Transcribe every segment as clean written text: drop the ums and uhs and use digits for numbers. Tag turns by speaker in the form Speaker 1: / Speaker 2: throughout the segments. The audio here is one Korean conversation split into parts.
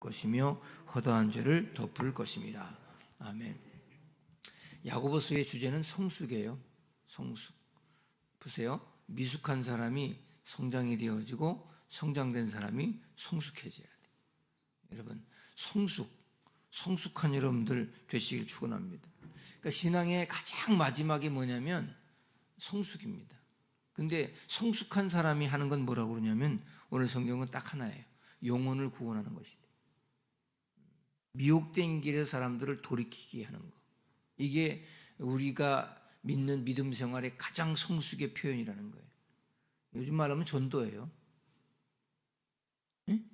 Speaker 1: 것이며 허다한 죄를 덮을 것입니다. 아멘. 야고보서의 주제는 성숙이에요. 성숙. 보세요. 미숙한 사람이 성장이 되어지고 성장된 사람이 성숙해져야 돼요. 여러분, 성숙한 여러분들 되시길 축원합니다. 그러니까 신앙의 가장 마지막이 뭐냐면 성숙입니다. 근데 성숙한 사람이 하는 건 뭐라고 그러냐면 오늘 성경은 딱 하나예요. 영혼을 구원하는 것이다. 미혹된 길의 사람들을 돌이키게 하는 거. 이게 우리가 믿는 믿음 생활의 가장 성숙의 표현이라는 거예요. 요즘 말하면 전도예요. 네?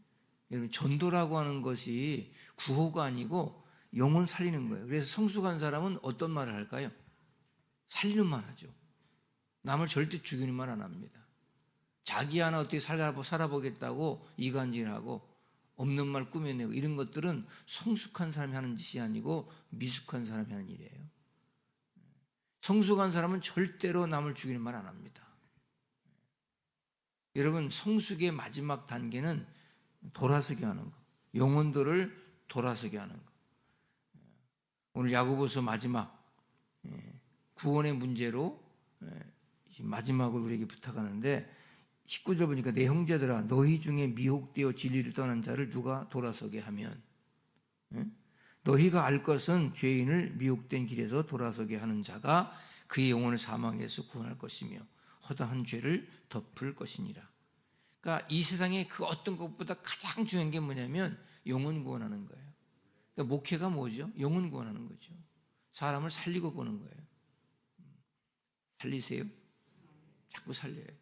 Speaker 1: 여러분, 전도라고 하는 것이 구호가 아니고 영혼 살리는 거예요. 그래서 성숙한 사람은 어떤 말을 할까요? 살리는 말 하죠. 남을 절대 죽이는 말 안 합니다. 자기 하나 어떻게 살아보겠다고 이간질하고 없는 말 꾸며내고 이런 것들은 성숙한 사람이 하는 짓이 아니고 미숙한 사람이 하는 일이에요. 성숙한 사람은 절대로 남을 죽이는 말 안 합니다. 여러분, 성숙의 마지막 단계는 돌아서게 하는 거. 영혼들을 돌아서게 하는 거. 오늘 야고보서 마지막 구원의 문제로 마지막을 우리에게 부탁하는데 19절 보니까 내 형제들아 너희 중에 미혹되어 진리를 떠난 자를 누가 돌아서게 하면 너희가 알 것은 죄인을 미혹된 길에서 돌아서게 하는 자가 그의 영혼을 사망에서 구원할 것이며 허다한 죄를 덮을 것이니라. 그러니까 이 세상에 그 어떤 것보다 가장 중요한 게 뭐냐면 영혼 구원하는 거예요. 그러니까 목회가 뭐죠? 영혼 구원하는 거죠. 사람을 살리고 보는 거예요. 살리세요. 자꾸 살려야 돼.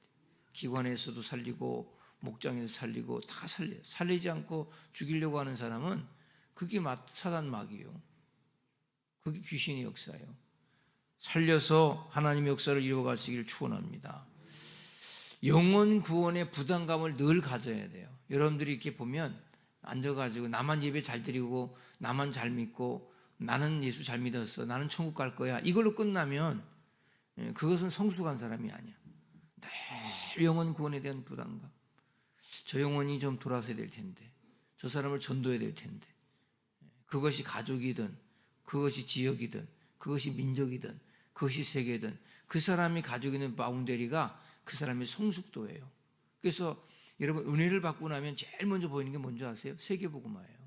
Speaker 1: 기관에서도 살리고 목장에서 살리고 다 살려요. 살리지 않고 죽이려고 하는 사람은 그게 사단 마귀요. 그게 귀신의 역사예요. 살려서 하나님의 역사를 이루어가시기를 축원합니다. 영혼 구원의 부담감을 늘 가져야 돼요. 여러분들이 이렇게 보면 앉아가지고 나만 예배 잘 드리고 나만 잘 믿고 나는 예수 잘 믿었어. 나는 천국 갈 거야. 이걸로 끝나면 그것은 성숙한 사람이 아니야. 늘 영혼 구원에 대한 부담감. 저 영혼이 좀 돌아서야 될 텐데, 저 사람을 전도해야 될 텐데, 그것이 가족이든 그것이 지역이든 그것이 민족이든 그것이 세계든 그 사람이 가지고 있는 바운더리가 그 사람의 성숙도예요. 그래서 여러분, 은혜를 받고 나면 제일 먼저 보이는 게 뭔지 아세요? 세계복음화예요.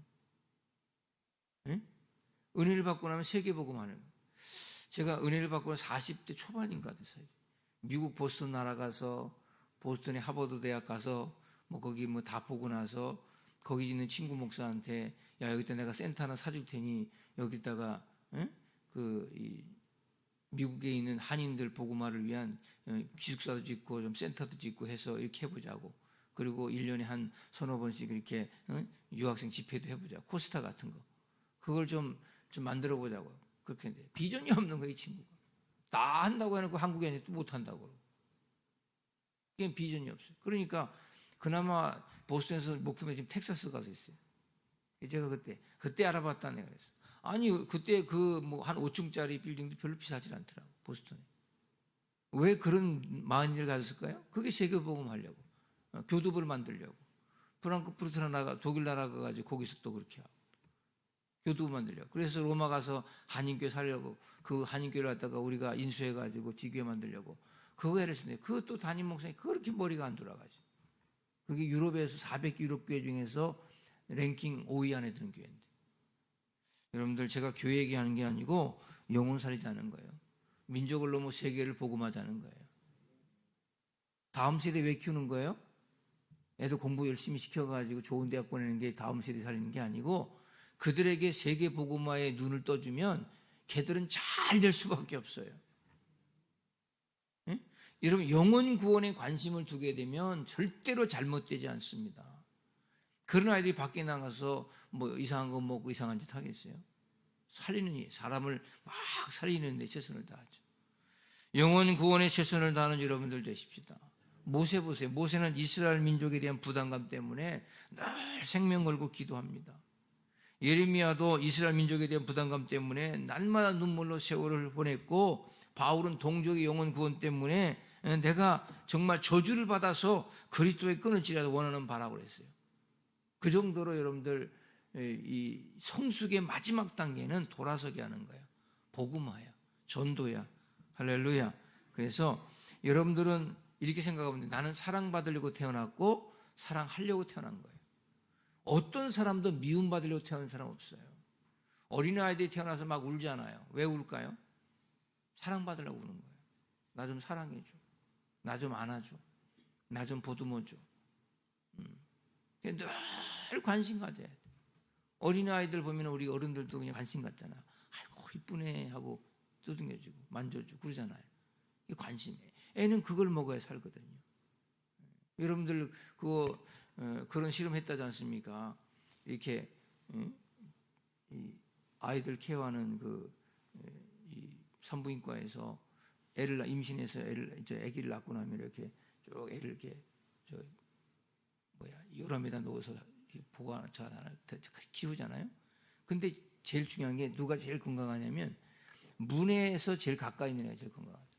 Speaker 1: 네? 은혜를 받고 나면 세계복음화는, 제가 은혜를 받고 40대 초반인가 돼서요. 미국 보스턴 날아가서 보스턴의 하버드 대학 가서 거기 다 보고 나서 거기 있는 친구 목사한테 야, 여기다 내가 센터 하나 사줄 테니 여기다가 미국에 있는 한인들 복음화를 위한 기숙사도 짓고 좀 센터도 짓고 해서 이렇게 해보자고. 그리고 1년에 한 서너 번씩 이렇게 유학생 집회도 해보자. 코스타 같은 거. 그걸 좀 만들어 보자고요. 그렇게 했는데 비전이 없는 거예요, 이 친구가. 다 한다고 해놓고 한국에 있는데 또 못한다고. 그게 비전이 없어요. 그러니까 그나마 보스턴에서 목회면 지금 텍사스 가서 있어요. 제가 그때 알아봤다네 그랬어. 아니 그때 한 5층짜리 빌딩도 별로 비싸지 않더라고 보스턴에. 왜 그런 마음을 가졌을까요? 그게 세계복음 하려고, 교두부를 만들려고. 프랑크푸르트나 독일 나라 가가지고 거기서 또 그렇게 하고 교두부 만들려고. 그래서 로마 가서 한인교회 살려고 그 한인교회를 갖다가 우리가 인수해가지고 지교회 만들려고 그거 했었는데 그것도 담임 목사님이 그렇게 머리가 안 돌아가죠. 그게 유럽에서 400개 유럽 교회 중에서 랭킹 5위 안에 드는 교회인데, 여러분들 제가 교회 얘기하는 게 아니고 영혼 살리자는 거예요. 민족을 넘어 세계를 복음하자는 거예요. 다음 세대 왜 키우는 거예요? 애들 공부 열심히 시켜가지고 좋은 대학 보내는 게 다음 세대 살리는 게 아니고 그들에게 세계 복음화에 눈을 떠주면 걔들은 잘 될 수밖에 없어요. 예? 여러분, 영혼 구원에 관심을 두게 되면 절대로 잘못되지 않습니다. 그런 아이들이 밖에 나가서 이상한 거 먹고 이상한 짓 하겠어요? 사람을 막 살리는 데 최선을 다하죠. 영혼 구원에 최선을 다하는 여러분들 되십시다. 모세 보세요. 모세는 이스라엘 민족에 대한 부담감 때문에 늘 생명 걸고 기도합니다. 예레미야도 이스라엘 민족에 대한 부담감 때문에 날마다 눈물로 세월을 보냈고, 바울은 동족의 영혼 구원 때문에 내가 정말 저주를 받아서 그리스도에 끊을지라도 원하는 바라고 그랬어요. 그 정도로 여러분들 이 성숙의 마지막 단계는 돌아서게 하는 거예요. 복음화야, 전도야. 할렐루야. 그래서 여러분들은 이렇게 생각하면 돼요. 나는 사랑받으려고 태어났고 사랑하려고 태어난 거예요. 어떤 사람도 미움받으려고 태어난 사람 없어요. 어린아이들이 태어나서 막 울잖아요. 왜 울까요? 사랑받으려고 우는 거예요. 나 좀 사랑해줘. 나 좀 안아줘. 나 좀 보듬어줘. 늘 관심 가져야 돼. 어린아이들 보면 우리 어른들도 그냥 관심 갖잖아. 아이고 이쁘네 하고 두둥겨주고 만져주고 그러잖아요. 이 관심이에요. 애는 그걸 먹어야 살거든요. 여러분들 그런 실험했다지 않습니까? 이렇게 이 아이들 케어하는 이 산부인과에서 애를 임신해서 아기를 낳고 나면 이렇게 쭉 애를 이렇게 요람에다 넣어서 보관하잖아요. 키우잖아요. 근데 제일 중요한 게 누가 제일 건강하냐면 문에서 제일 가까이 있는 애가 제일 건강하더래요.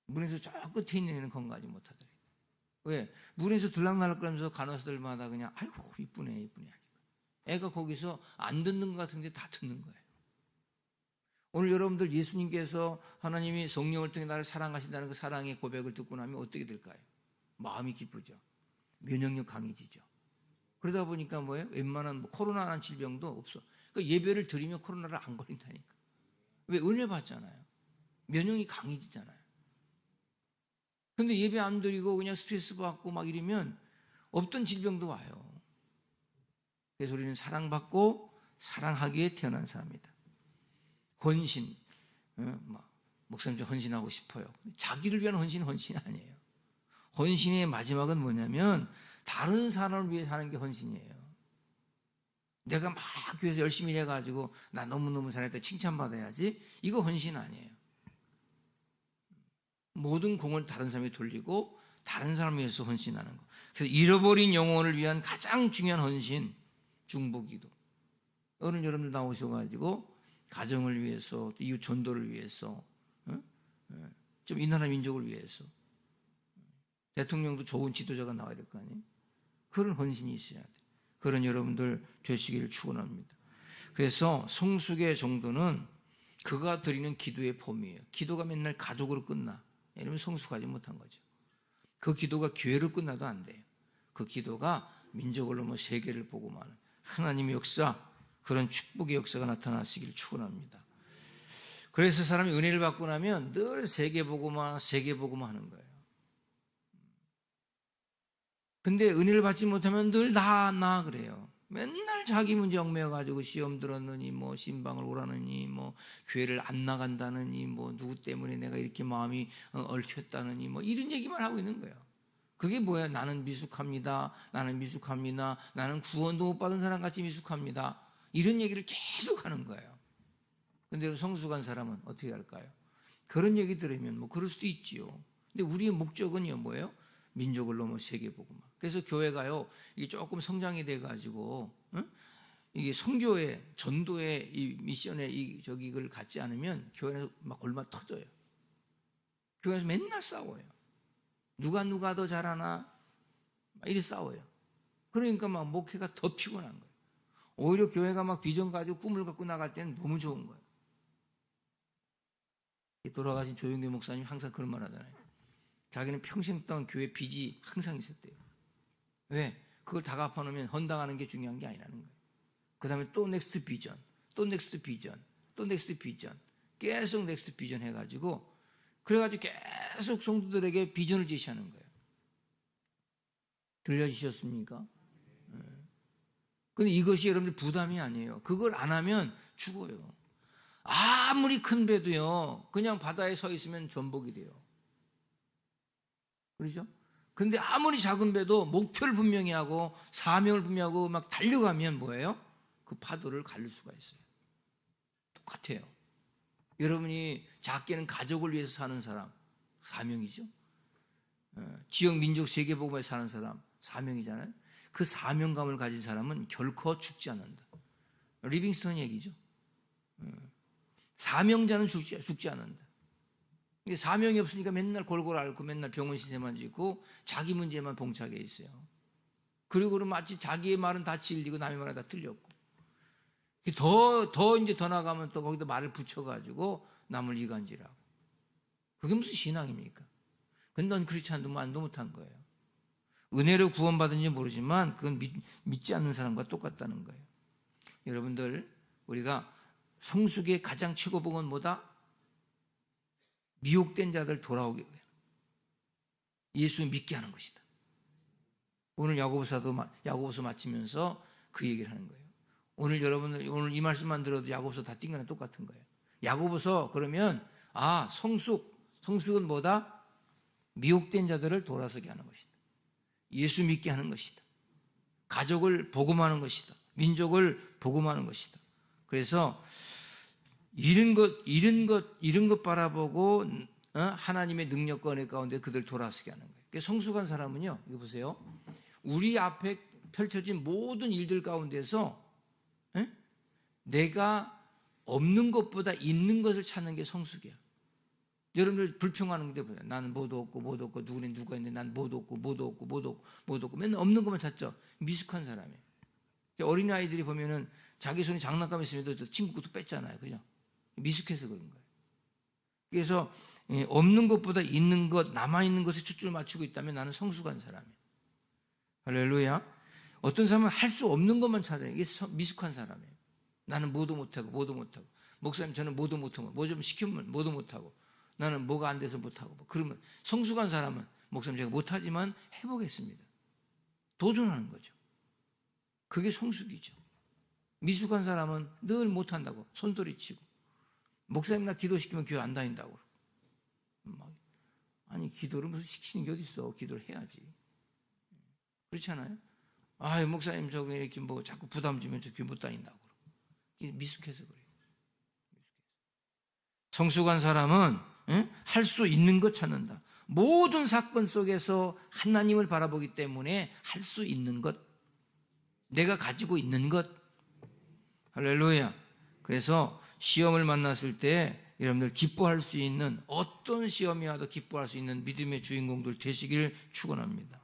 Speaker 1: 문에서 저 끝에 있는 애는 건강하지 못하더래요. 왜? 문에서 들락날락거리면서 간호사들마다 그냥 아이고 이쁘네 이쁘네 하니까 애가 거기서 안 듣는 것 같은데 다 듣는 거예요. 오늘 여러분들 예수님께서 하나님이 성령을 통해 나를 사랑하신다는 그 사랑의 고백을 듣고 나면 어떻게 될까요? 마음이 기쁘죠. 면역력 강해지죠. 그러다 보니까 뭐예요? 웬만한 코로나라는 질병도 없어. 그러니까 예배를 드리면 코로나를 안 걸린다니까. 왜? 은혜 받잖아요. 면역이 강해지잖아요. 근데 예배 안 드리고 그냥 스트레스 받고 막 이러면 없던 질병도 와요. 그래서 우리는 사랑받고 사랑하기에 태어난 사람이다. 헌신, 목사님 좀 헌신하고 싶어요. 자기를 위한 헌신이 아니에요. 헌신의 마지막은 뭐냐면 다른 사람을 위해 사는 게 헌신이에요. 내가 막 교회에서 열심히 해가지고 나 너무너무 잘했다 칭찬받아야지. 이거 헌신 아니에요. 모든 공을 다른 사람에 돌리고 다른 사람을 위해서 헌신하는 거. 그래서 잃어버린 영혼을 위한 가장 중요한 헌신, 중보기도. 오늘 여러분들 나오셔가지고 가정을 위해서, 또 이웃 전도를 위해서, 좀 이 나라 민족을 위해서, 대통령도 좋은 지도자가 나와야 될 거 아니에요? 그런 헌신이 있어야 돼. 그런 여러분들 되시기를 축원합니다. 그래서 성숙의 정도는 그가 드리는 기도의 폼이에요. 기도가 맨날 가족으로 끝나. 이러면 성숙하지 못한 거죠. 그 기도가 교회로 끝나도 안 돼요. 그 기도가 민족을 넘어 세계를 보고 마는 하나님의 역사, 그런 축복의 역사가 나타나시기를 축원합니다. 그래서 사람이 은혜를 받고 나면 늘 세계보고만 하는 거예요. 근데 은혜를 받지 못하면 늘 나 그래요. 맨날 자기 문제 얽매여가지고 시험 들었느니 뭐 신방을 오라느니 뭐 교회를 안 나간다느니 뭐 누구 때문에 내가 이렇게 마음이 얽혔다느니 뭐 이런 얘기만 하고 있는 거예요. 그게 뭐야? 나는 미숙합니다. 나는 구원도 못 받은 사람 같이 미숙합니다. 이런 얘기를 계속 하는 거예요. 근데 성숙한 사람은 어떻게 할까요? 그런 얘기 들으면 뭐 그럴 수도 있지요. 근데 우리의 목적은요 뭐예요? 민족을 넘어 세계보고만. 그래서 교회가요 이게 조금 성장이 돼가지고 이게 선교의 전도의 이 미션의 이걸 갖지 않으면 교회에서 막 골마 터져요. 교회에서 맨날 싸워요. 누가 더 잘하나 막 이렇게 싸워요. 그러니까 막 목회가 더 피곤한 거예요. 오히려 교회가 막 비전 가지고 꿈을 갖고 나갈 때는 너무 좋은 거예요. 돌아가신 조영대 목사님 항상 그런 말 하잖아요. 자기는 평생 동안 교회 빚이 항상 있었대요. 왜? 그걸 다 갚아놓으면 헌당하는 게 중요한 게 아니라는 거예요. 그 다음에 또 넥스트 비전, 또 넥스트 비전, 또 넥스트 비전, 계속 넥스트 비전 해가지고 그래가지고 계속 성도들에게 비전을 제시하는 거예요. 들려주셨습니까? 근데 이것이 여러분들 부담이 아니에요. 그걸 안 하면 죽어요. 아무리 큰 배도요, 그냥 바다에 서 있으면 전복이 돼요. 그렇죠? 근데 아무리 작은 배도 목표를 분명히 하고 사명을 분명히 하고 막 달려가면 뭐예요? 그 파도를 가를 수가 있어요. 똑같아요. 여러분이 작게는 가족을 위해서 사는 사람, 사명이죠. 지역 민족 세계복음에 사는 사람, 사명이잖아요. 그 사명감을 가진 사람은 결코 죽지 않는다. 리빙스턴 얘기죠. 사명자는 죽지 않는다. 사명이 없으니까 맨날 골골 앓고 맨날 병원 신세만 짓고 자기 문제만 봉착해 있어요. 그리고 마치 자기의 말은 다 진리고 남의 말은 다 틀렸고. 더 나가면 또 거기다 말을 붙여가지고 남을 이간질하고. 그게 무슨 신앙입니까? 근데 넌 그렇지 않도 만도 못한 거예요. 은혜로 구원받은지 모르지만 그건 믿지 않는 사람과 똑같다는 거예요. 여러분들, 우리가 성숙의 가장 최고봉은 뭐다? 미혹된 자들 돌아오게 해요. 예수 믿게 하는 것이다. 오늘 야고보서 마치면서 그 얘기를 하는 거예요. 오늘 여러분들 오늘 이 말씀만 들어도 야고보서 다 뛴 거랑 똑같은 거예요. 야고보서 그러면 성숙은 뭐다? 미혹된 자들을 돌아서게 하는 것이다. 예수 믿게 하는 것이다. 가족을 복음하는 것이다. 민족을 복음하는 것이다. 그래서 이런 것 바라보고 하나님의 능력과 은혜 가운데 그들 돌아서게 하는 거예요. 성숙한 사람은요, 이거 보세요. 우리 앞에 펼쳐진 모든 일들 가운데서 내가 없는 것보다 있는 것을 찾는 게 성숙이야. 여러분들 불평하는 데 보세요. 나는 뭐도 없고 누구는 누가 있는데 난 뭐도 없고 맨날 없는 것만 찾죠. 미숙한 사람이에요. 어린아이들이 보면은 자기 손에 장난감 있으면 친구 것도 뺐잖아요. 그죠? 미숙해서 그런 거예요. 그래서 없는 것보다 있는 것, 남아있는 것에 초점을 맞추고 있다면 나는 성숙한 사람이에요. 할렐루야. 어떤 사람은 할 수 없는 것만 찾아요. 이게 미숙한 사람이에요. 나는 뭐도 못하고 목사님 저는 뭐도 못하고 뭐 좀 시키면 뭐도 못하고 나는 뭐가 안 돼서 못하고 그러면 성숙한 사람은 목사님 제가 못하지만 해보겠습니다. 도전하는 거죠. 그게 성숙이죠. 미숙한 사람은 늘 못한다고 손소리치고 목사님 나 기도시키면 교회 안 다닌다고. 아니 기도를 무슨 시키는 게 어디 있어. 기도를 해야지. 그렇지 않아요? 목사님 저기 이렇게 뭐 자꾸 부담 주면 저 교회 못 다닌다고. 미숙해서 그래요. 성숙한 사람은 할 수 있는 것 찾는다. 모든 사건 속에서 하나님을 바라보기 때문에 할 수 있는 것, 내가 가지고 있는 것. 할렐루야. 그래서 시험을 만났을 때 여러분들 기뻐할 수 있는 어떤 시험이 와도 기뻐할 수 있는 믿음의 주인공들 되시길 축원합니다.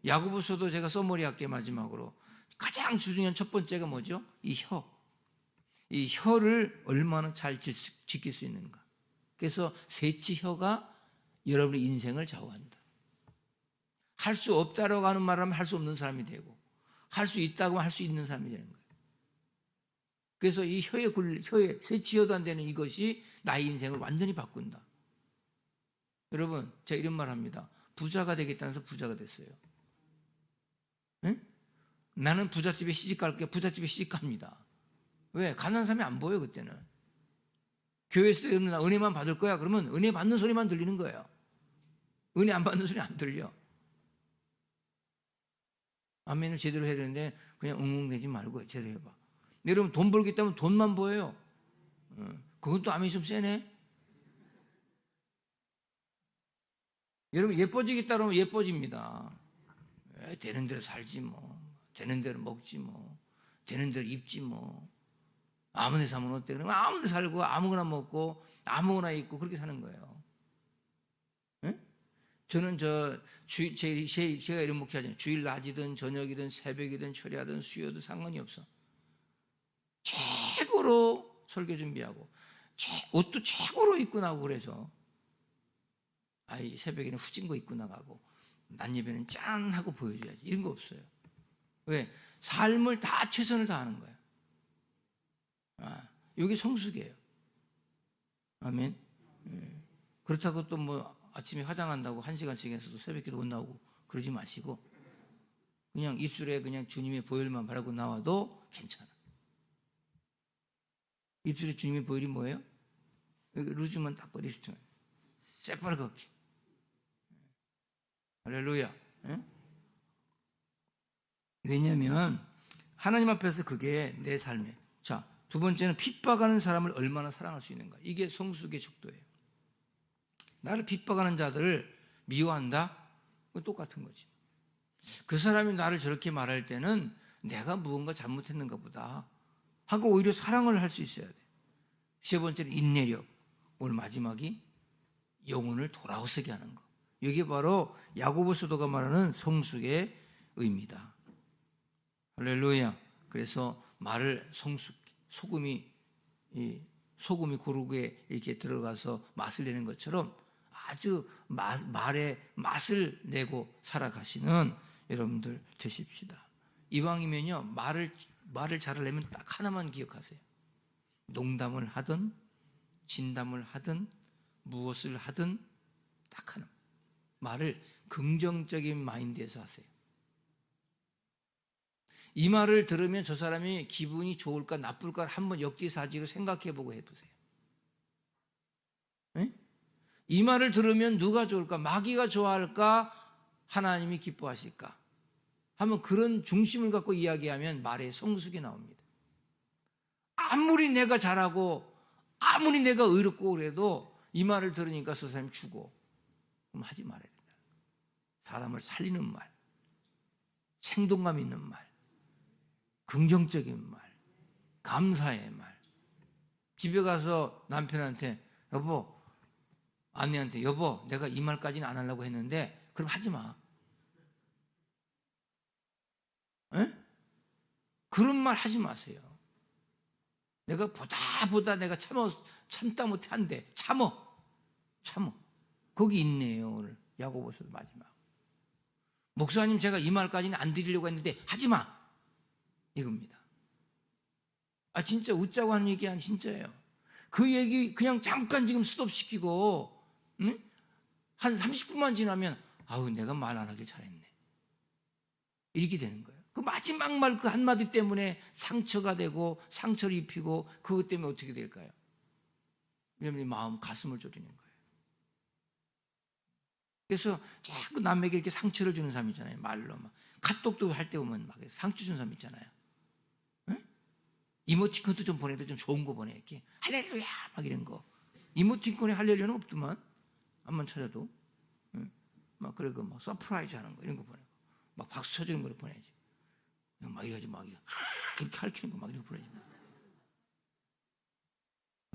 Speaker 1: 야고보서도 제가 써머리할게 마지막으로 가장 중요한 첫 번째가 뭐죠? 이 혀를 얼마나 잘 지킬 수 있는가. 그래서 세치혀가 여러분의 인생을 좌우한다. 할 수 없다라고 하는 말을 하면 할 수 없는 사람이 되고 할 수 있다고 하면 할 수 있는 사람이 되는 거예요. 그래서 이 혀에 세치혀도 안 되는 이것이 나의 인생을 완전히 바꾼다. 여러분 제가 이런 말 합니다. 부자가 되겠다는 해서 부자가 됐어요. 응? 나는 부잣집에 시집갈게. 부잣집에 시집갑니다. 왜? 가난한 사람이 안 보여 그때는. 교회에서 은혜만 받을 거야. 그러면 은혜 받는 소리만 들리는 거예요. 은혜 안 받는 소리 안 들려. 아멘을 제대로 해야 되는데 그냥 웅웅대지 말고 제대로 해봐. 여러분 돈 벌겠다면 돈만 보여요. 그건 또 아멘이 좀 세네. 여러분 예뻐지겠다 그러면 예뻐집니다. 되는 대로 살지 뭐. 되는 대로 먹지 뭐. 되는 대로 입지 뭐. 아무 데 사면 어때? 그러면 아무 데 살고 아무거나 먹고 아무거나 입고 그렇게 사는 거예요. 네? 저는 제가 이런 목회하잖아요. 주일 낮이든 저녁이든 새벽이든 철야든 수요든 상관이 없어. 최고로 설교 준비하고 옷도 최고로 입고 나가고 그래서 새벽에는 후진 거 입고 나가고 낮 예배는 짠 하고 보여줘야지. 이런 거 없어요. 왜? 삶을 다 최선을 다하는 거예요. 이게 성숙이에요. 아멘. 그렇다고 또 뭐 아침에 화장한다고 1시간씩 해서도 새벽에도 못 나오고 그러지 마시고 그냥 입술에 그냥 주님의 보혈만 바르고 나와도 괜찮아. 입술에 주님의 보혈이 뭐예요? 여기 루즈만 딱 버리시면 새빨갛게. 할렐루야. 왜냐하면 하나님 앞에서 그게 내 삶에. 자, 두 번째는 핍박하는 사람을 얼마나 사랑할 수 있는가. 이게 성숙의 척도예요. 나를 핍박하는 자들을 미워한다? 그건 똑같은 거지. 그 사람이 나를 저렇게 말할 때는 내가 무언가 잘못했는가 보다 하고 오히려 사랑을 할 수 있어야 돼. 세 번째는 인내력. 오늘 마지막이 영혼을 돌아서게 하는 거. 이게 바로 야고보 사도가 말하는 성숙의 의미다. 할렐루야. 그래서 말을 소금이 고르게 이렇게 들어가서 맛을 내는 것처럼 아주 말의 맛을 내고 살아가시는 여러분들 되십시다. 이왕이면요, 말을 잘하려면 딱 하나만 기억하세요. 농담을 하든 진담을 하든 무엇을 하든 딱 하나, 말을 긍정적인 마인드에서 하세요. 이 말을 들으면 저 사람이 기분이 좋을까 나쁠까 한번 역지사지로 생각해보고 해보세요. 네? 이 말을 들으면 누가 좋을까? 마귀가 좋아할까? 하나님이 기뻐하실까? 한번 그런 중심을 갖고 이야기하면 말에 성숙이 나옵니다. 아무리 내가 잘하고 아무리 내가 의롭고 그래도 이 말을 들으니까 저 사람이 죽어. 그럼 하지 말아야 된다. 사람을 살리는 말, 생동감 있는 말, 긍정적인 말, 감사의 말. 집에 가서 남편한테 여보, 아내한테 여보, 내가 이 말까지는 안 하려고 했는데 그럼 하지 마. 에? 그런 말 하지 마세요. 내가 보다 내가 참다 못해 한대. 참어. 거기 있네요. 오늘 야고보서 마지막. 목사님, 제가 이 말까지는 안 드리려고 했는데 하지 마. 이겁니다. 진짜 웃자고 하는 얘기 아니 진짜예요. 그 얘기 그냥 잠깐 지금 스톱시키고 응? 한 30분만 지나면 아우 내가 말 안 하길 잘했네. 이렇게 되는 거예요. 그 마지막 말 그 한마디 때문에 상처가 되고 상처를 입히고 그것 때문에 어떻게 될까요? 여러분의 마음 가슴을 졸이는 거예요. 그래서 자꾸 남에게 이렇게 상처를 주는 사람 있잖아요. 말로 막 카톡도 할 때 보면 막 상처 주는 사람 있잖아요. 응? 이모티콘도 좀 보내도 좀 좋은 거 보내 이렇게 할렐루야 막 이런 거. 이모티콘에 할렐루야는 없더만 한번 찾아도 응? 막 그리고 막 서프라이즈 하는 거 이런 거 보내고 막 박수 쳐주는 거 보내야지. 막 이러지 막 이렇게 할퀴는 거 막 이렇게 보내지.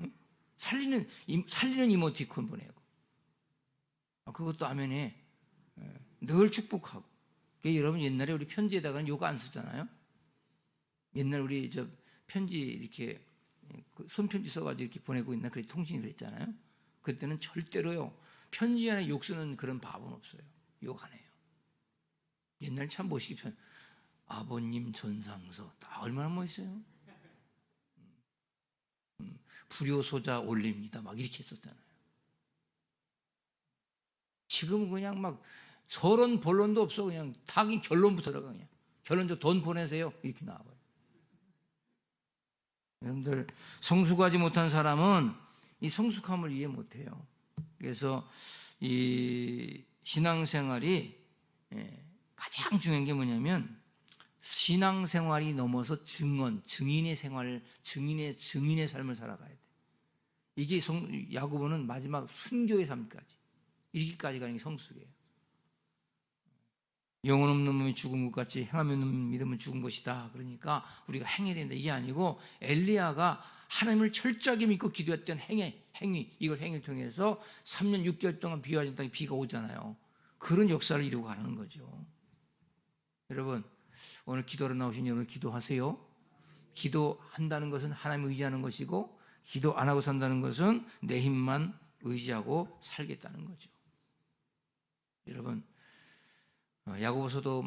Speaker 1: 응? 살리는 이모티콘 보내고. 그것도 화면에 늘 축복하고. 여러분 옛날에 우리 편지에다가는 요거 안 쓰잖아요. 옛날 우리 저 편지 이렇게 손편지 써가지고 이렇게 보내고 있나 그래 통신이 그랬잖아요. 그때는 절대로요 편지 안에 욕 쓰는 그런 바보는 없어요. 욕 안 해요. 옛날 참 멋있게 아버님 전상서 다 얼마나 멋있어요. 불효소자 올립니다 막 이렇게 했었잖아요. 지금은 그냥 막 서론 본론도 없어. 그냥 당이 결론부터 들어가. 그냥 결론적으로 돈 보내세요 이렇게 나와버려. 여러분들 성숙하지 못한 사람은 이 성숙함을 이해 못해요. 그래서 이 신앙생활이 가장 중요한 게 뭐냐면 신앙생활이 넘어서 증인의 생활을 증인의 삶을 살아가야 돼. 이게 야고보는 마지막 순교의 삶까지 이렇게까지 가는 게 성숙이에요. 영혼 없는 몸이 죽은 것 같이 행함 없는 믿음은 죽은 것이다. 그러니까 우리가 행해야 된다. 이게 아니고 엘리야가 하나님을 철저하게 믿고 기도했던 행위 이걸 행위를 통해서 3년 6개월 동안 비가 와준 땅에 비가 오잖아요. 그런 역사를 이루고 가는 거죠. 여러분 오늘 기도로 나오신 여러분 기도하세요. 기도한다는 것은 하나님을 의지하는 것이고 기도 안 하고 산다는 것은 내 힘만 의지하고 살겠다는 거죠. 여러분 야고보서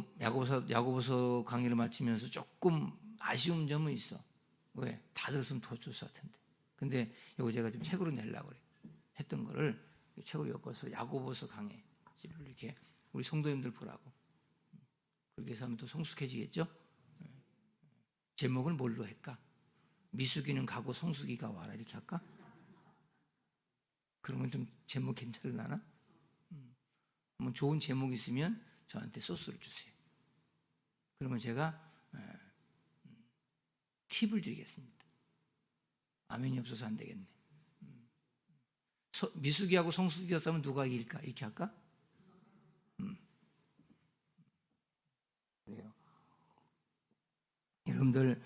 Speaker 1: 강의를 마치면서 조금 아쉬운 점은 있어. 왜? 다 들었으면 더 좋았을 텐데. 근데 이거 제가 좀 책으로 내려고 그래. 했던 거를 책으로 엮어서 야고보서 강의 이렇게 우리 성도님들 보라고. 그렇게 해서 하면 더 성숙해지겠죠? 제목을 뭘로 할까? 미숙이는 가고 성숙이가 와라 이렇게 할까? 그런 건 좀 제목 괜찮으려나? 한번 좋은 제목이 있으면 저한테 소스를 주세요. 그러면 제가 팁을 드리겠습니다. 아멘이 없어서 안 되겠네. 미숙이하고 성숙이였으면 누가 이길까? 이렇게 할까? 그래요. 여러분들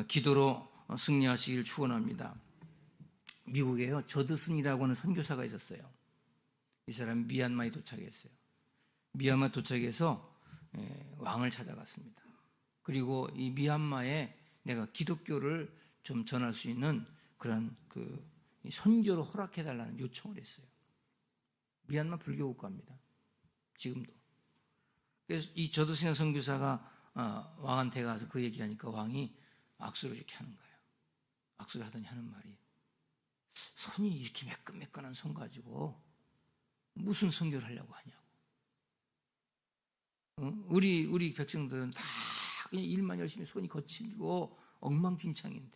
Speaker 1: 기도로 승리하시길 축원합니다. 미국에요 저드슨이라고 하는 선교사가 있었어요. 이 사람이 미얀마에 도착했어요. 미얀마 도착해서 왕을 찾아갔습니다. 그리고 이 미얀마에 내가 기독교를 좀 전할 수 있는 그런 선교를 허락해달라는 요청을 했어요. 미얀마 불교 국가입니다. 지금도. 그래서 이 저도승현 선교사가 왕한테 가서 그 얘기하니까 왕이 악수를 이렇게 하는 거예요. 악수를 하더니 하는 말이, 선이 이렇게 매끈매끈한 선 가지고 무슨 선교를 하려고 하냐고. 우리 백성들은 다 그냥 일만 열심히 손이 거칠고 엉망진창인데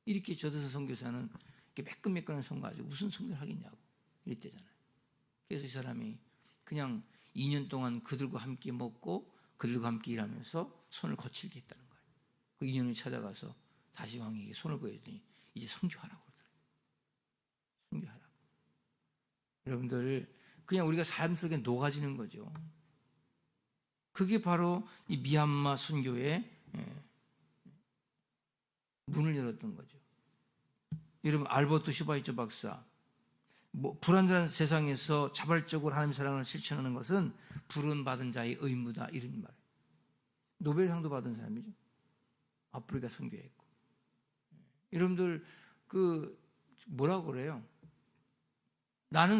Speaker 1: 이렇게 저도승 선교사는 이렇게 매끈매끈한 손 가지고 무슨 선교를 하겠냐고 이랬대잖아요. 그래서 이 사람이 그냥 2년 동안 그들과 함께 먹고 그들과 함께 일하면서 손을 거칠게 했다는 거예요. 그 2년을 찾아가서 다시 왕에게 손을 보여주더니 이제 선교하라고 그러더라고요. 선교하라고. 여러분들, 그냥 우리가 삶 속에 녹아지는 거죠. 그게 바로 이 미얀마 선교의 문을 열었던 거죠. 여러분, 알버트 슈바이처 박사, 불안정한 세상에서 자발적으로 하나님 사랑을 실천하는 것은 부름 받은 자의 의무다, 이런 말이에요. 노벨상도 받은 사람이죠. 아프리카 선교했고. 여러분들, 뭐라고 그래요? 나는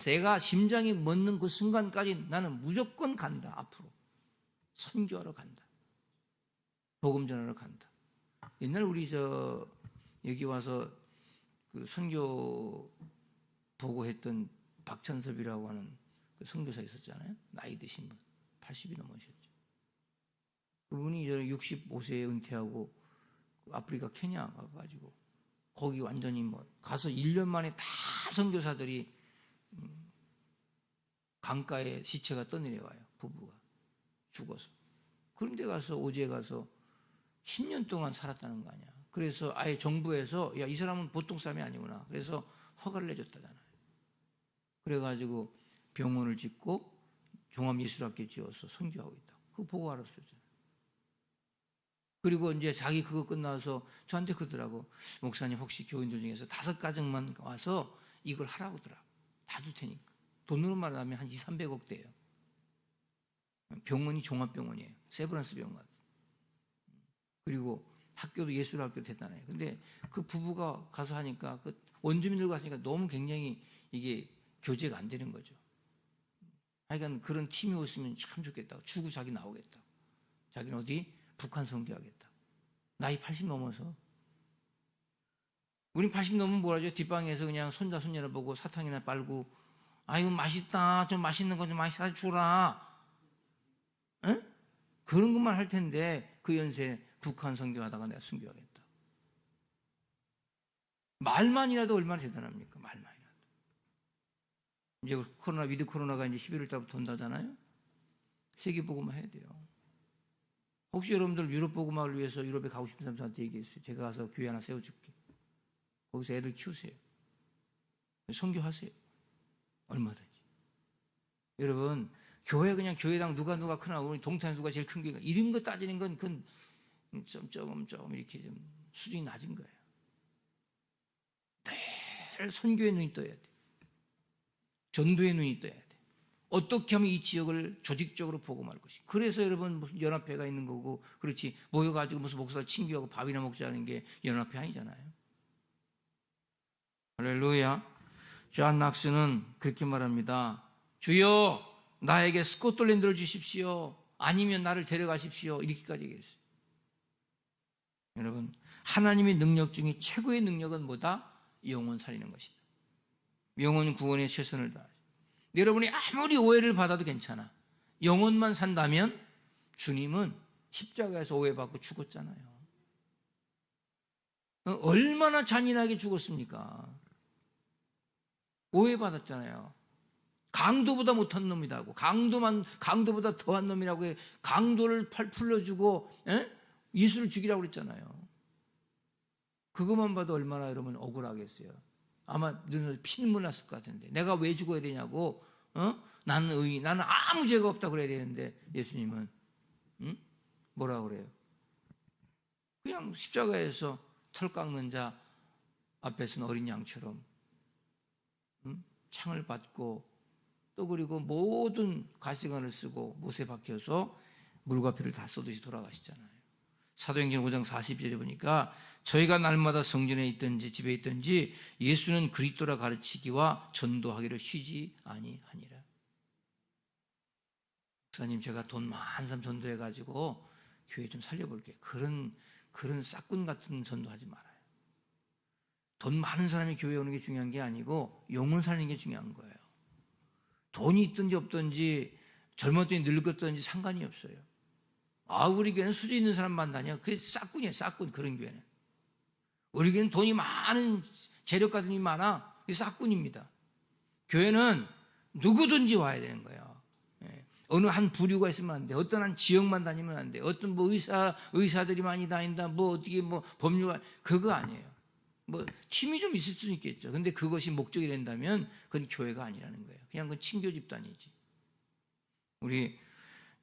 Speaker 1: 내가 심장이 멎는 그 순간까지 나는 무조건 간다. 앞으로 선교하러 간다. 복음 전하러 간다. 옛날 우리 여기 와서 그 선교 보고했던 박찬섭이라고 하는 그 선교사 있었잖아요. 나이 드신 분, 80이 넘으셨죠. 그분이 65세에 은퇴하고 아프리카 케냐 가가지고 거기 완전히 가서 1년 만에 다 선교사들이 강가에 시체가 떠내려와요. 부부가 죽어서. 그런데 가서 오지에 가서 10년 동안 살았다는 거 아니야. 그래서 아예 정부에서 야, 이 사람은 보통 사람이 아니구나. 그래서 허가를 내줬다잖아요. 그래가지고 병원을 짓고 종합예술학교 지어서 선교하고 있다고. 그거 보고 알았었잖아요. 그리고 이제 자기 그거 끝나서 저한테 그러더라고. 목사님, 혹시 교인들 중에서 5가정만 와서 이걸 하라고 하더라고. 다 줄 테니까. 돈으로 말하면 한 200~300억 대예요. 병원이 종합병원이에요. 세브란스 병원 같아요. 그리고 학교도 예술학교 대단해요. 근데 그 부부가 가서 하니까 그 원주민들과 하니까 너무 굉장히 이게 교제가 안 되는 거죠. 하여간 그런 팀이 있으면 참 좋겠다고. 주고 자기 나오겠다고. 자기는 어디? 북한 선교하겠다. 나이 80 넘어서. 우린 80 넘으면 뭐라죠? 뒷방에서 그냥 손자 손녀를 보고 사탕이나 빨고, 아이고 맛있다, 좀 맛있는 거 좀 많이 사주라. 응? 그런 것만 할 텐데 그 연세에 북한 선교하다가 내가 순교하겠다. 말만이라도 얼마나 대단합니까? 말만이라도. 이제 위드 코로나가 이제 11월 달부터 온다잖아요. 세계 복음화 해야 돼요. 혹시 여러분들 유럽 복음화를 위해서 유럽에 가고 싶은 사람 저한테 얘기했어요. 제가 가서 교회 하나 세워줄게. 거기서 애들 키우세요. 선교하세요. 얼마든지. 여러분, 교회 그냥 교회당 누가 크나, 우리 동탄 누가 제일 큰 교회가, 이런 거 따지는 건 그건 좀 이렇게 좀 수준이 낮은 거예요. 늘 선교의 눈이 떠야 돼. 전도의 눈이 떠야 돼. 어떻게 하면 이 지역을 조직적으로 복음할 것이. 그래서 여러분 무슨 연합회가 있는 거고, 그렇지 모여가지고 무슨 목사를 친교하고 밥이나 먹자는 게 연합회 아니잖아요. 할렐루야. 존 낙스는 그렇게 말합니다. 주여, 나에게 스코틀랜드를 주십시오. 아니면 나를 데려가십시오. 이렇게까지 얘기했어요. 여러분, 하나님의 능력 중에 최고의 능력은 뭐다? 영혼 살리는 것이다. 영혼 구원에 최선을 다하죠. 여러분이 아무리 오해를 받아도 괜찮아. 영혼만 산다면 주님은 십자가에서 오해받고 죽었잖아요. 얼마나 잔인하게 죽었습니까? 오해받았잖아요. 강도보다 못한 놈이라고, 강도보다 더한 놈이라고 해. 강도를 풀려주고 예수를 죽이라고 그랬잖아요. 그것만 봐도 얼마나 여러분 억울하겠어요. 아마 눈에 피눈물 났을 것 같은데, 내가 왜 죽어야 되냐고. 나는 아무 죄가 없다고 그래야 되는데 예수님은 뭐라고 그래요? 그냥 십자가에서 털 깎는 자 앞에서는 어린 양처럼 창을 받고, 또 그리고 모든 가시관을 쓰고 못에 박혀서 물과 피를 다 쏟으시 돌아가시잖아요. 사도행전 5장 40절에 보니까 저희가 날마다 성전에 있든지 집에 있든지 예수는 그리스도라 가르치기와 전도하기를 쉬지 아니하니라. 목사님, 제가 돈 많은 사람 전도해가지고 교회 좀 살려볼게요. 그런 싹군 같은 전도하지 말아요. 돈 많은 사람이 교회에 오는 게 중요한 게 아니고 영혼 살리는 게 중요한 거예요. 돈이 있든지 없든지 젊었든지 늙었든지 상관이 없어요. 우리 교회는 수저 있는 사람만 다녀. 그게 싹군이에요. 싹군. 그런 교회는. 우리 교회는 돈이 많은 재력 같은 게 많아. 그게 싹군입니다. 교회는 누구든지 와야 되는 거예요. 어느 한 부류가 있으면 안 돼. 어떤 한 지역만 다니면 안 돼. 어떤 뭐 의사들이 많이 다닌다. 뭐 어떻게 뭐 법률가 그거 아니에요. 뭐 팀이 좀 있을 수 있겠죠. 근데 그것이 목적이 된다면 그건 교회가 아니라는 거예요. 그냥 그건 친교 집단이지. 우리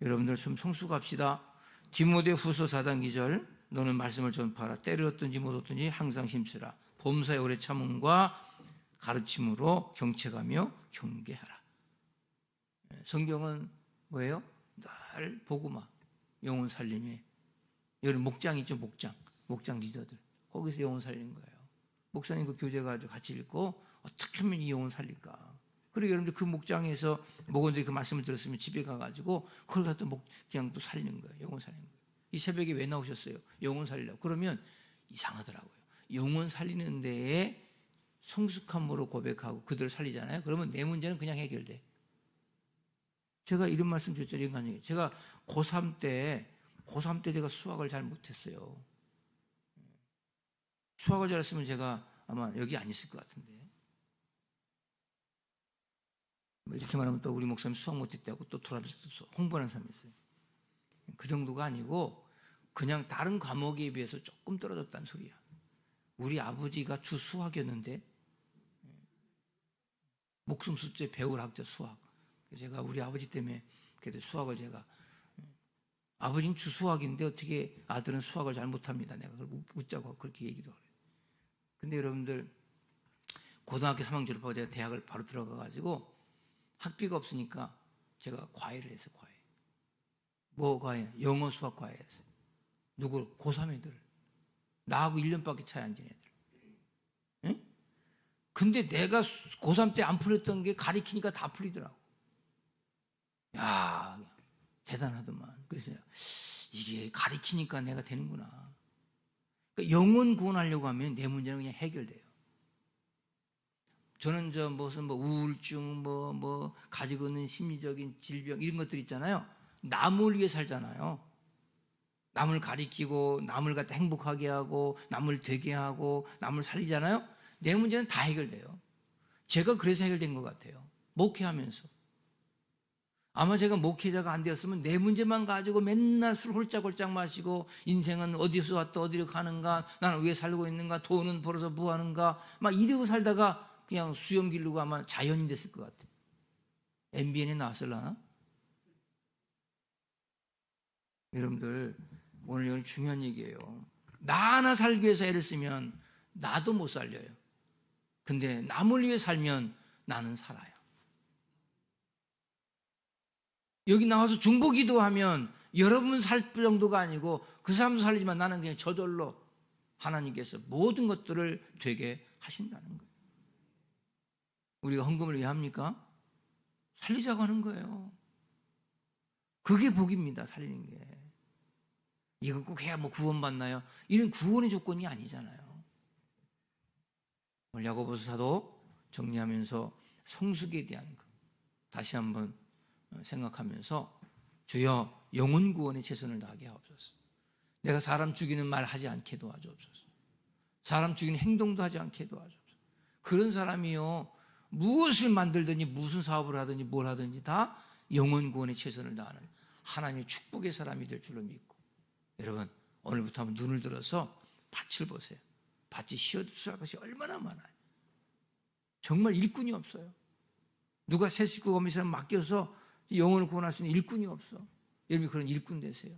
Speaker 1: 여러분들 좀 성숙합시다. 디모데후서 4장 2절 너는 말씀을 전파하라. 때를 얻든지 못 얻든지 항상 힘쓰라. 범사에 오래 참음과 가르침으로 경책하며 경계하라. 성경은 뭐예요? 늘 복음화, 영혼 살림에. 여기 목장 있죠, 목장 리더들. 거기서 영혼 살리는 거예요. 목사님 그 교재 가지고 같이 읽고 어떻게 하면 이 영혼 살릴까? 그리고 여러분들 그 목장에서 목원들이 그 말씀을 들었으면 집에 가가지고 그걸 갖다 그냥 또 살리는 거예요. 영혼 살리는 거예요. 이 새벽에 왜 나오셨어요? 영혼 살리려고. 그러면 이상하더라고요. 영혼 살리는 데에 성숙함으로 고백하고 그들을 살리잖아요. 그러면 내 문제는 그냥 해결돼. 제가 이런 말씀 드렸잖아요. 인간적인. 제가 고3 때 제가 수학을 잘 못했어요. 수학을 잘했으면 제가 아마 여기 안 있을 것 같은데. 이렇게 말하면 또 우리 목사님 수학 못했다고 또 돌아서 홍보하는 사람이 있어요. 그 정도가 아니고 그냥 다른 과목에 비해서 조금 떨어졌다는 소리야. 우리 아버지가 주 수학이었는데 목숨 숫자 배울 학자 수학. 제가 우리 아버지 때문에 그래도 수학을 제가 아버지는 주 수학인데 어떻게 아들은 수학을 잘 못합니다. 내가 웃자고 그렇게 얘기도 그래요. 근데 여러분들 고등학교 3학년 졸업하고 제가 대학을 바로 들어가가지고 학비가 없으니까 제가 과외를 했어요. 과외. 뭐 과외? 영어 수학 과외 했어요. 누구? 고3 애들. 나하고 1년밖에 차이 안 진 애들. 응? 근데 내가 고3 때 안 풀렸던 게 가리키니까 다 풀리더라고. 야, 대단하더만. 그래서 이게 가리키니까 내가 되는구나. 그러니까 영혼 구원하려고 하면 내 문제는 그냥 해결돼요. 저는 무슨 우울증, 가지고 있는 심리적인 질병 이런 것들 있잖아요. 남을 위해 살잖아요. 남을 가리키고, 남을 갖다 행복하게 하고, 남을 되게 하고, 남을 살리잖아요. 내 문제는 다 해결돼요. 제가 그래서 해결된 것 같아요. 목회하면서. 아마 제가 목회자가 안 되었으면 내 문제만 가지고 맨날 술 홀짝홀짝 마시고 인생은 어디서 왔다 어디로 가는가, 나는 왜 살고 있는가, 돈은 벌어서 뭐 하는가 막 이러고 살다가 그냥 수염 기르고 아마 자연인 됐을 것 같아요. MBN에 나왔을라나? 여러분들 오늘 이건 중요한 얘기예요. 나 하나 살기 위해서 애를 쓰면 나도 못 살려요. 근데 남을 위해 살면 나는 살아요. 여기 나와서 중보기도 하면 여러분 살 정도가 아니고 그 사람도 살리지만 나는 그냥 저절로 하나님께서 모든 것들을 되게 하신다는 거예요. 우리가 헌금을 왜 합니까? 살리자고 하는 거예요. 그게 복입니다. 살리는 게. 이거 꼭 해야 구원받나요? 이런 구원의 조건이 아니잖아요. 오늘 야고보서 사도 정리하면서 성숙에 대한 것 다시 한번 생각하면서 주여 영혼 구원에 최선을 다하게 하옵소서. 내가 사람 죽이는 말 하지 않게 도와주옵소서. 사람 죽이는 행동도 하지 않게 도와주옵소서. 그런 사람이요 무엇을 만들든지 무슨 사업을 하든지 뭘 하든지 다 영혼 구원에 최선을 다하는 하나님의 축복의 사람이 될 줄로 믿고, 여러분 오늘부터 한번 눈을 들어서 밭을 보세요. 밭이 시어들어갈 것이 얼마나 많아요. 정말 일꾼이 없어요. 누가 새 식구 거미처럼 맡겨서 영혼을 구원할 수 있는 일꾼이 없어. 여러분이 그런 일꾼 되세요.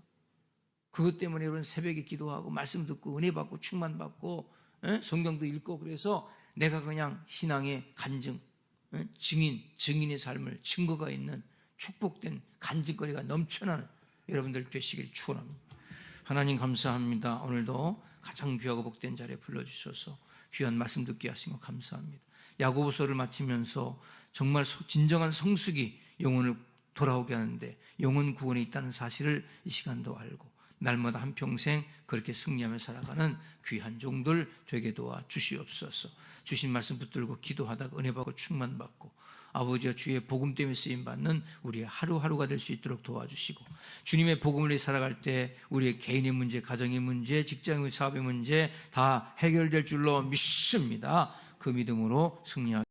Speaker 1: 그것 때문에 여러분 새벽에 기도하고 말씀 듣고 은혜 받고 충만 받고 성경도 읽고, 그래서 내가 그냥 신앙의 간증, 증인의 삶을 증거가 있는 축복된 간증거리가 넘쳐나는 여러분들 되시길 축원합니다. 하나님 감사합니다. 오늘도 가장 귀하고 복된 자리에 불러주셔서 귀한 말씀 듣게 하신 것 감사합니다. 야고보서를 마치면서 정말 진정한 성숙이 영혼을 돌아오게 하는데 영혼 구원에 있다는 사실을 이 시간도 알고 날마다 한평생 그렇게 승리하며 살아가는 귀한 종들 되게 도와 주시옵소서. 주신 말씀 붙들고 기도하다가 은혜받고 충만받고 아버지와 주의 복음 때문에 쓰임받는 우리의 하루하루가 될 수 있도록 도와주시고 주님의 복음을 위해 살아갈 때 우리의 개인의 문제, 가정의 문제, 직장의 사업의 문제 다 해결될 줄로 믿습니다. 그 믿음으로 승리하겠습니다.